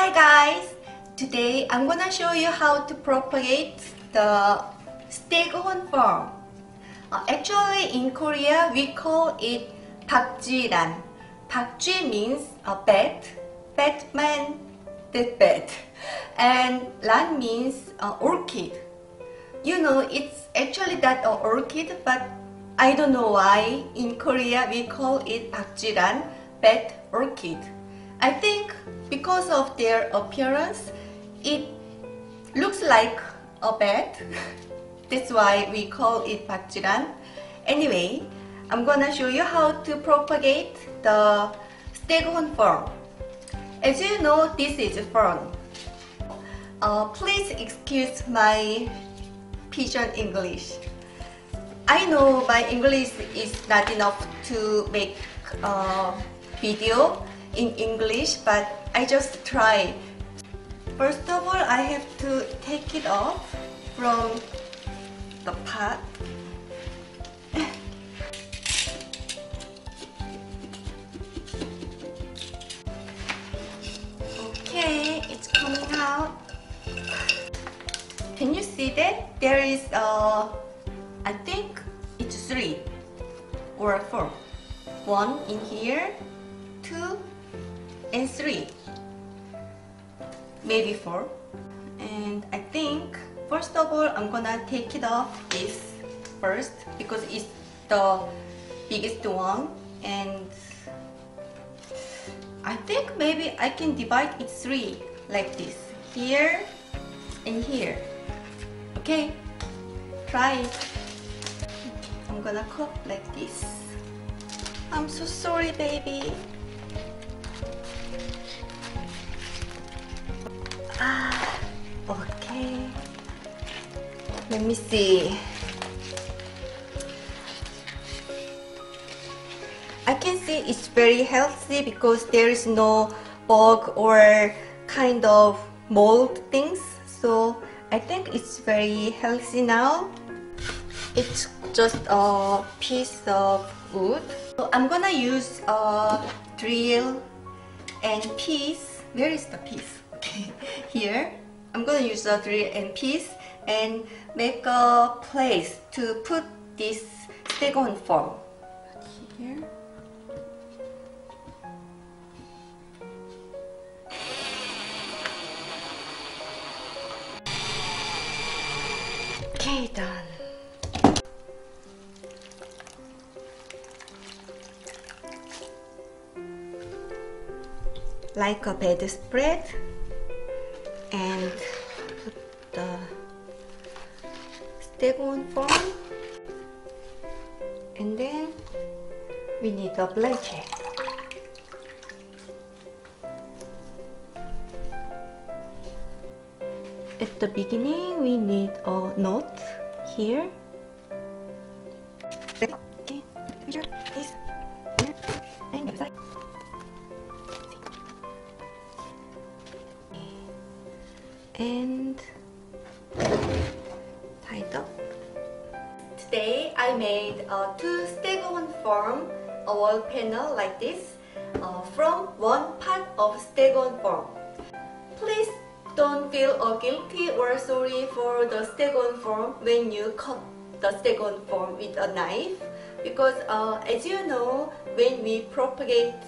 Hi guys! Today I'm gonna show you how to propagate the Staghorn Fern. Actually in Korea we call it 박쥐란. 박쥐 means a bat, Batman, that bat. And 란 means orchid. You know it's actually not an orchid, but I don't know why in Korea we call it 박쥐란, bat orchid. I think because of their appearance, it looks like a bat. That's why we call it 박쥐란. Anyway, I'm gonna show you how to propagate the Staghorn Fern. As you know, this is fern. Please excuse my pigeon English. I know my English is not enough to make a video in English, but I just try. First of all, I have to take it off from the pot. Okay, it's coming out. Can you see that? There is I think it's 3 or 4. 1 in here, 2 and 3, maybe 4. And I think first of all I'm gonna take it off this first because it's the biggest one, and I think maybe I can divide it 3 like this, here and here. Okay, try it. I'm gonna cut like this. I'm so sorry, baby. Okay. Let me see. I can see it's very healthy because there is no bug or kind of mold things. So I think it's very healthy now. It's just a piece of wood. So I'm gonna use a drill and piece. Where is the piece? Okay, here. I'm gonna use a drill and piece and make a place to put this Staghorn Fern. Here. Okay, done. Like a bedspread, and put the Staghorn Fern, and then we need a blanket. At the beginning we need a knot here. Okay, here, this, here, and the side. And tied up. Today I made 2 Staghorn Fern, a wall panel like this, from one part of Staghorn Fern. Please don't feel guilty or sorry for the Staghorn Fern when you cut the Staghorn Fern with a knife, because as you know, when we propagate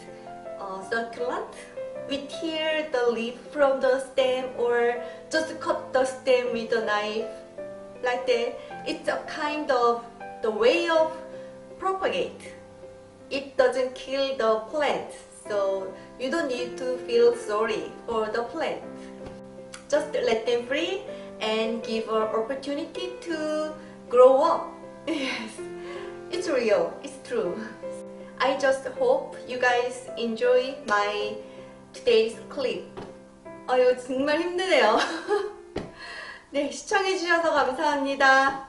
succulent, we tear the leaf from the stem or just cut the stem with a knife like that. It's a kind of the way of propagate. It doesn't kill the plant, so you don't need to feel sorry for the plant. Just let them free and give an opportunity to grow up. Yes, it's real, it's true. I just hope you guys enjoy my today's clip. 이거 정말 힘드네요. 네, 시청해주셔서 감사합니다.